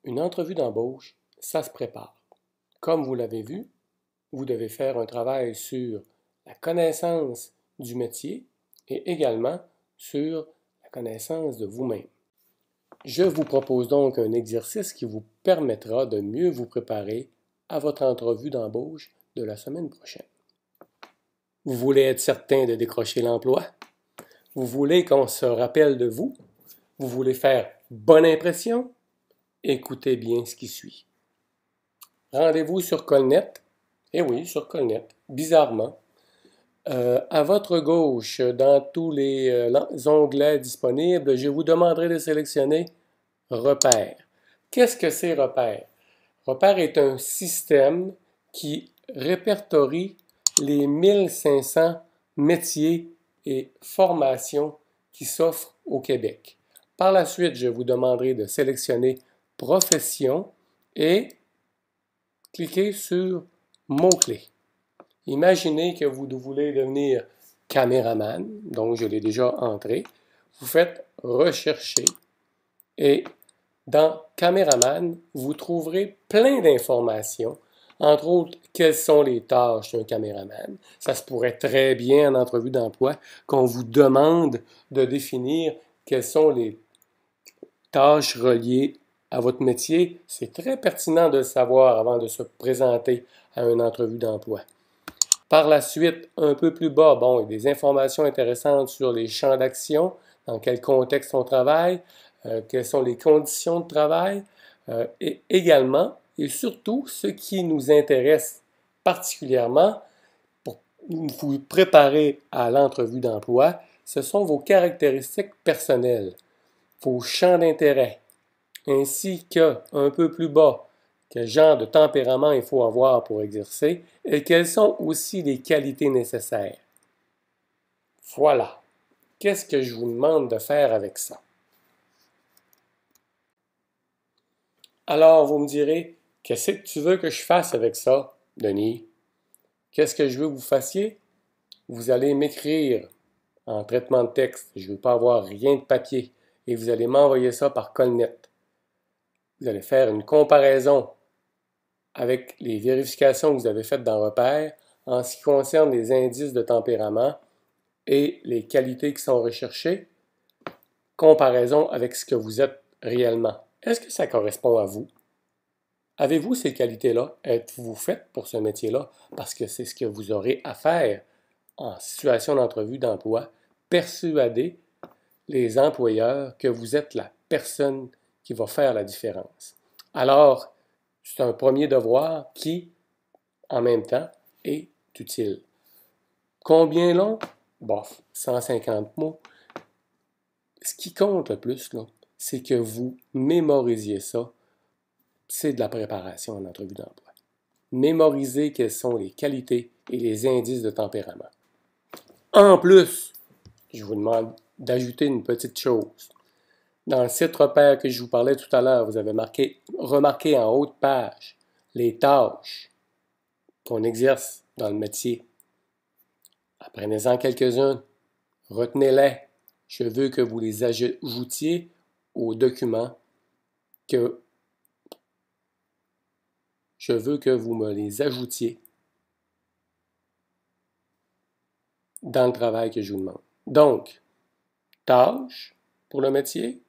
Une entrevue d'embauche, ça se prépare. Comme vous l'avez vu, vous devez faire un travail sur la connaissance du métier et également sur la connaissance de vous-même. Je vous propose donc un exercice qui vous permettra de mieux vous préparer à votre entrevue d'embauche de la semaine prochaine. Vous voulez être certain de décrocher l'emploi? Vous voulez qu'on se rappelle de vous? Vous voulez faire bonne impression? Écoutez bien ce qui suit. Rendez-vous sur Colnet. Eh oui, sur Colnet, bizarrement. À votre gauche, dans tous les onglets disponibles, je vous demanderai de sélectionner Repères. Qu'est-ce que c'est Repères? Repères est un système qui répertorie les 1500 métiers et formations qui s'offrent au Québec. Par la suite, je vous demanderai de sélectionner Profession et cliquez sur Mots-clés. Imaginez que vous voulez devenir caméraman, donc je l'ai déjà entré. Vous faites Rechercher et dans Caméraman, vous trouverez plein d'informations, entre autres, quelles sont les tâches d'un caméraman. Ça se pourrait très bien en entrevue d'emploi qu'on vous demande de définir quelles sont les tâches reliées à votre métier. C'est très pertinent de le savoir avant de se présenter à une entrevue d'emploi. Par la suite, un peu plus bas, il y a des informations intéressantes sur les champs d'action, dans quel contexte on travaille, quelles sont les conditions de travail, et également, et surtout, ce qui nous intéresse particulièrement pour vous préparer à l'entrevue d'emploi, ce sont vos caractéristiques personnelles, vos champs d'intérêt, ainsi qu'un peu plus bas, quel genre de tempérament il faut avoir pour exercer et quelles sont aussi les qualités nécessaires. Voilà. Qu'est-ce que je vous demande de faire avec ça? Alors, vous me direz, qu'est-ce que tu veux que je fasse avec ça, Denis? Qu'est-ce que je veux que vous fassiez? Vous allez m'écrire en traitement de texte. Je ne veux pas avoir rien de papier. Et vous allez m'envoyer ça par Colnet. Vous allez faire une comparaison avec les vérifications que vous avez faites dans Repères en ce qui concerne les indices de tempérament et les qualités qui sont recherchées, comparaison avec ce que vous êtes réellement. Est-ce que ça correspond à vous? Avez-vous ces qualités-là? Êtes-vous faite pour ce métier-là? Parce que c'est ce que vous aurez à faire en situation d'entrevue d'emploi. Persuader les employeurs que vous êtes la personne qui va faire la différence. Alors, c'est un premier devoir qui, en même temps, est utile. Combien long? Bof, 150 mots. Ce qui compte le plus, c'est que vous mémorisiez ça. C'est de la préparation en entrevue d'emploi. Mémorisez quelles sont les qualités et les indices de tempérament. En plus, je vous demande d'ajouter une petite chose. Dans le site Repères que je vous parlais tout à l'heure, vous avez remarqué en haut de page les tâches qu'on exerce dans le métier. Apprenez-en quelques-unes, retenez-les. Je veux que vous les ajoutiez au document que je veux que vous me les ajoutiez dans le travail que je vous demande. Donc, tâches pour le métier,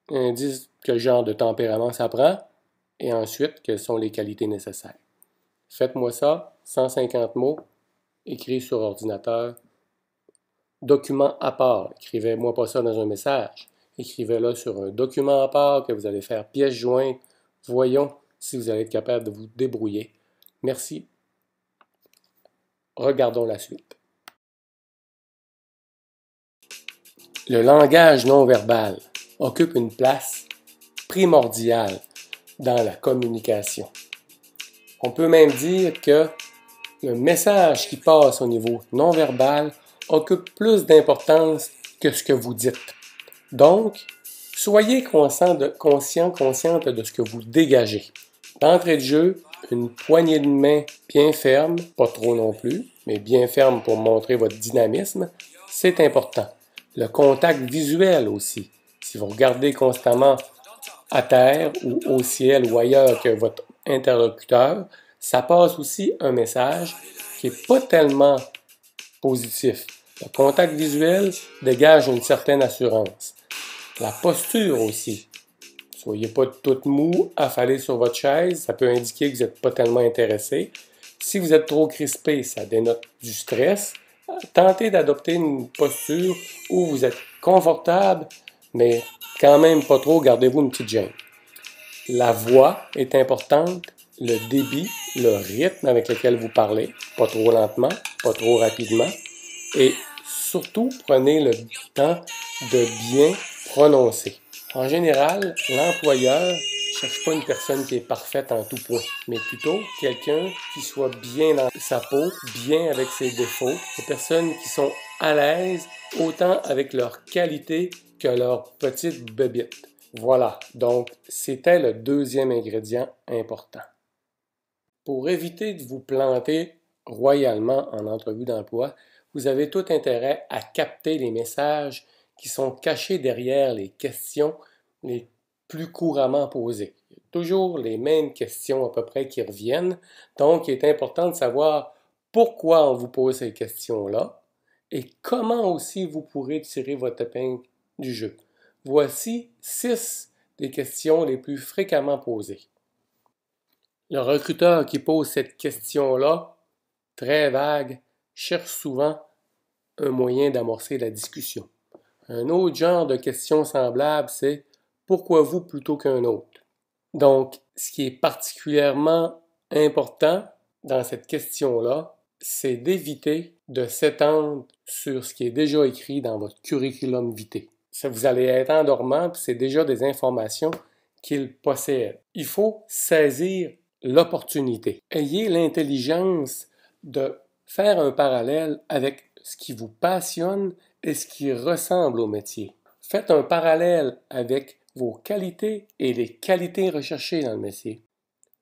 indice quel genre de tempérament ça prend, et ensuite, quelles sont les qualités nécessaires. Faites-moi ça, 150 mots, écrit sur ordinateur. Document à part, écrivez-moi pas ça dans un message. Écrivez-le sur un document à part que vous allez faire pièce jointe. Voyons si vous allez être capable de vous débrouiller. Merci. Regardons la suite. Le langage non verbal occupe une place primordiale dans la communication. On peut même dire que le message qui passe au niveau non verbal occupe plus d'importance que ce que vous dites. Donc, soyez consciente de ce que vous dégagez. D'entrée de jeu, une poignée de main bien ferme, pas trop non plus, mais bien ferme pour montrer votre dynamisme, c'est important. Le contact visuel aussi. Si vous regardez constamment à terre ou au ciel ou ailleurs que votre interlocuteur, ça passe aussi un message qui n'est pas tellement positif. Le contact visuel dégage une certaine assurance. La posture aussi. Soyez pas tout mou, affalé sur votre chaise, ça peut indiquer que vous n'êtes pas tellement intéressé. Si vous êtes trop crispé, ça dénote du stress. Tentez d'adopter une posture où vous êtes confortable, mais quand même pas trop, gardez-vous une petite gêne. La voix est importante, le débit, le rythme avec lequel vous parlez, pas trop lentement, pas trop rapidement, et surtout prenez le temps de bien prononcer. En général, l'employeur ne cherche pas une personne qui est parfaite en tout point, mais plutôt quelqu'un qui soit bien dans sa peau, bien avec ses défauts, des personnes qui sont à l'aise autant avec leurs qualités que leurs petites bébites. Voilà, donc c'était le deuxième ingrédient important. Pour éviter de vous planter royalement en entrevue d'emploi, vous avez tout intérêt à capter les messages qui sont cachés derrière les questions les plus couramment posées. Il y a toujours les mêmes questions à peu près qui reviennent, donc il est important de savoir pourquoi on vous pose ces questions-là et comment aussi vous pourrez tirer votre épingle du jeu. Voici 6 des questions les plus fréquemment posées. Le recruteur qui pose cette question-là, très vague, cherche souvent un moyen d'amorcer la discussion. Un autre genre de question semblable, c'est « Pourquoi vous plutôt qu'un autre ?» Donc, ce qui est particulièrement important dans cette question-là, c'est d'éviter de s'étendre sur ce qui est déjà écrit dans votre curriculum vitae. Ça, vous allez être endormant, puis c'est déjà des informations qu'il possède. Il faut saisir l'opportunité. Ayez l'intelligence de faire un parallèle avec ce qui vous passionne et ce qui ressemble au métier. Faites un parallèle avec vos qualités et les qualités recherchées dans le métier.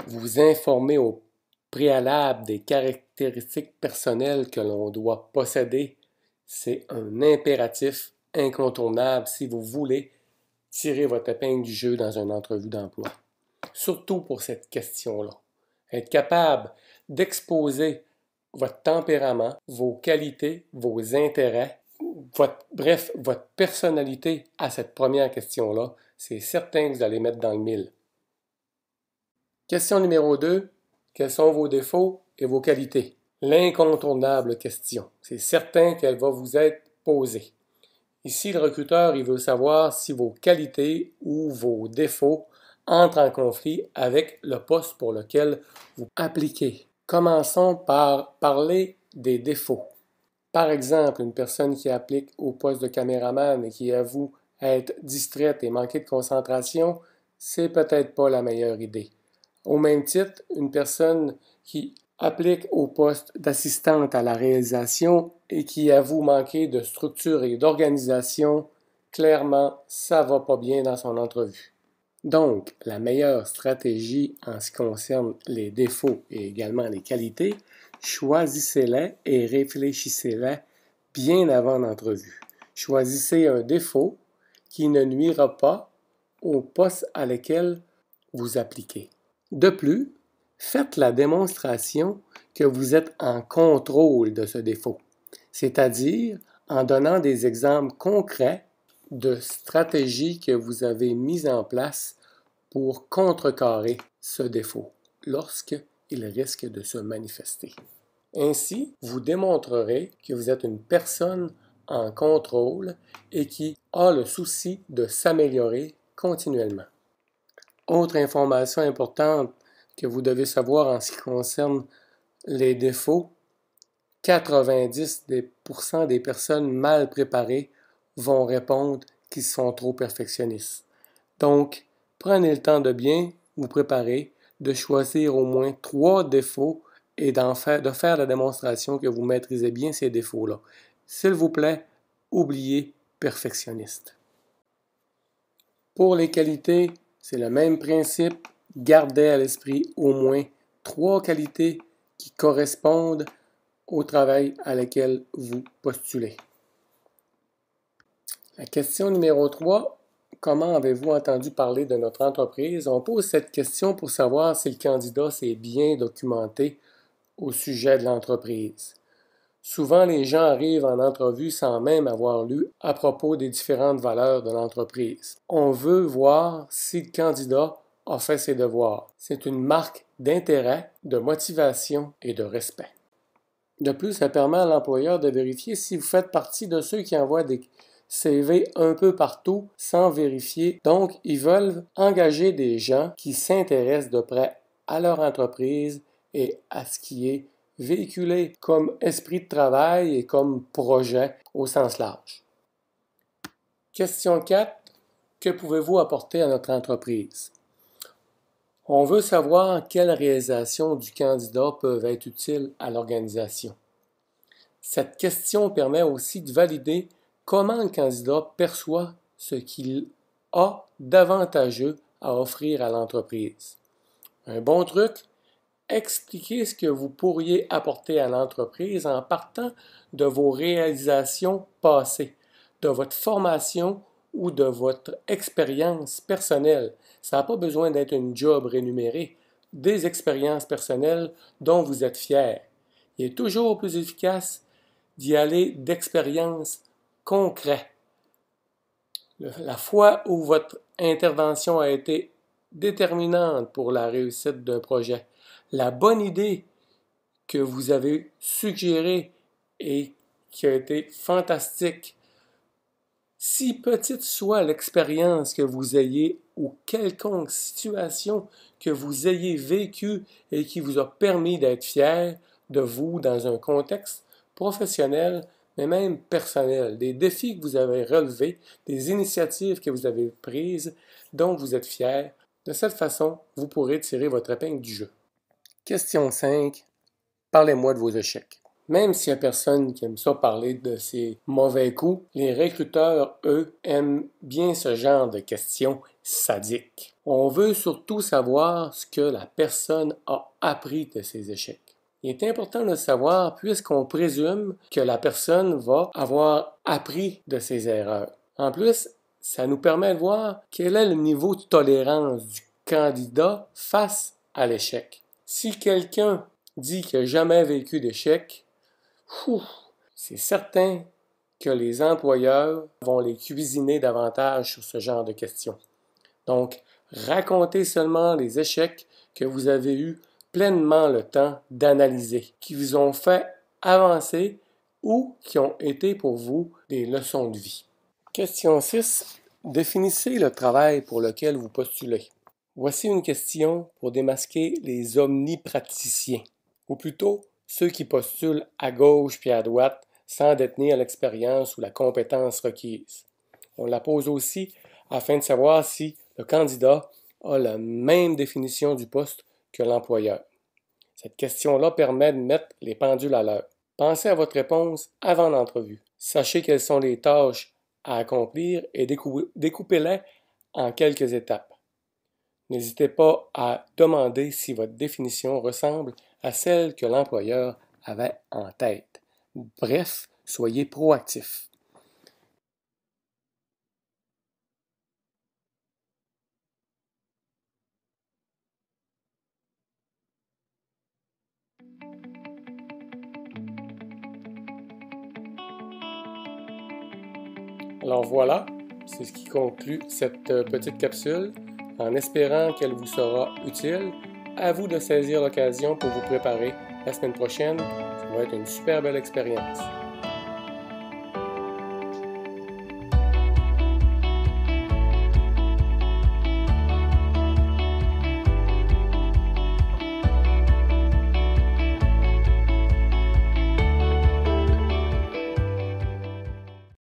Vous informez au préalable des caractéristiques personnelles que l'on doit posséder. C'est un impératif incontournable si vous voulez tirer votre épingle du jeu dans une entrevue d'emploi. Surtout pour cette question-là. Être capable d'exposer votre tempérament, vos qualités, vos intérêts, votre personnalité à cette première question-là, c'est certain que vous allez mettre dans le mille. Question numéro 2. Quels sont vos défauts et vos qualités? L'incontournable question. C'est certain qu'elle va vous être posée. Ici, le recruteur, il veut savoir si vos qualités ou vos défauts entrent en conflit avec le poste pour lequel vous appliquez. Commençons par parler des défauts. Par exemple, une personne qui applique au poste de caméraman et qui avoue être distraite et manquer de concentration, c'est peut-être pas la meilleure idée. Au même titre, une personne qui applique au poste d'assistante à la réalisation et qui avoue manquer de structure et d'organisation, clairement, ça va pas bien dans son entrevue. Donc, la meilleure stratégie en ce qui concerne les défauts et également les qualités, choisissez-les et réfléchissez-les bien avant l'entrevue. Choisissez un défaut qui ne nuira pas au poste à lequel vous appliquez. De plus, faites la démonstration que vous êtes en contrôle de ce défaut, c'est-à-dire en donnant des exemples concrets de stratégies que vous avez mises en place pour contrecarrer ce défaut lorsqu'il risque de se manifester. Ainsi, vous démontrerez que vous êtes une personne en contrôle et qui a le souci de s'améliorer continuellement. Autre information importante que vous devez savoir en ce qui concerne les défauts, 90% des personnes mal préparées vont répondre qu'ils sont trop perfectionnistes. Donc, prenez le temps de bien vous préparer, de choisir au moins 3 défauts et de faire la démonstration que vous maîtrisez bien ces défauts-là. S'il vous plaît, oubliez perfectionniste. Pour les qualités, c'est le même principe. Gardez à l'esprit au moins 3 qualités qui correspondent au travail à lequel vous postulez. La question numéro 3. comment avez-vous entendu parler de notre entreprise? On pose cette question pour savoir si le candidat s'est bien documenté au sujet de l'entreprise. Souvent, les gens arrivent en entrevue sans même avoir lu à propos des différentes valeurs de l'entreprise. On veut voir si le candidat a fait ses devoirs. C'est une marque d'intérêt, de motivation et de respect. De plus, ça permet à l'employeur de vérifier si vous faites partie de ceux qui envoient des CV un peu partout sans vérifier. Donc, ils veulent engager des gens qui s'intéressent de près à leur entreprise et à ce qui est véhiculé comme esprit de travail et comme projet au sens large. Question 4. Que pouvez-vous apporter à notre entreprise? On veut savoir quelles réalisations du candidat peuvent être utiles à l'organisation. Cette question permet aussi de valider comment le candidat perçoit ce qu'il a d'avantageux à offrir à l'entreprise. Un bon truc, expliquez ce que vous pourriez apporter à l'entreprise en partant de vos réalisations passées, de votre formation ou de votre expérience personnelle. Ça n'a pas besoin d'être une job rémunérée, des expériences personnelles dont vous êtes fier. Il est toujours plus efficace d'y aller d'expériences concrètes. La fois où votre intervention a été déterminante pour la réussite d'un projet, la bonne idée que vous avez suggérée et qui a été fantastique, si petite soit l'expérience que vous ayez ou quelconque situation que vous ayez vécue et qui vous a permis d'être fier de vous dans un contexte professionnel, mais même personnel, des défis que vous avez relevés, des initiatives que vous avez prises, dont vous êtes fier. De cette façon, vous pourrez tirer votre épingle du jeu. Question 5. Parlez-moi de vos échecs. Même s'il n'y a personne qui aime ça parler de ses mauvais coups, les recruteurs, eux, aiment bien ce genre de questions sadiques. On veut surtout savoir ce que la personne a appris de ses échecs. Il est important de le savoir puisqu'on présume que la personne va avoir appris de ses erreurs. En plus, ça nous permet de voir quel est le niveau de tolérance du candidat face à l'échec. Si quelqu'un dit qu'il n'a jamais vécu d'échec, c'est certain que les employeurs vont les cuisiner davantage sur ce genre de questions. Donc, racontez seulement les échecs que vous avez eus pleinement le temps d'analyser, qui vous ont fait avancer ou qui ont été pour vous des leçons de vie. Question 6. Définissez le travail pour lequel vous postulez. Voici une question pour démasquer les omnipraticiens, ou plutôt ceux qui postulent à gauche puis à droite sans détenir l'expérience ou la compétence requise. On la pose aussi afin de savoir si le candidat a la même définition du poste que l'employeur. Cette question-là permet de mettre les pendules à l'heure. Pensez à votre réponse avant l'entrevue. Sachez quelles sont les tâches à accomplir et découpez-les en quelques étapes. N'hésitez pas à demander si votre définition ressemble à celle que l'employeur avait en tête. Bref, soyez proactif. Alors voilà, c'est ce qui conclut cette petite capsule. En espérant qu'elle vous sera utile, à vous de saisir l'occasion pour vous préparer la semaine prochaine. Ça va être une super belle expérience.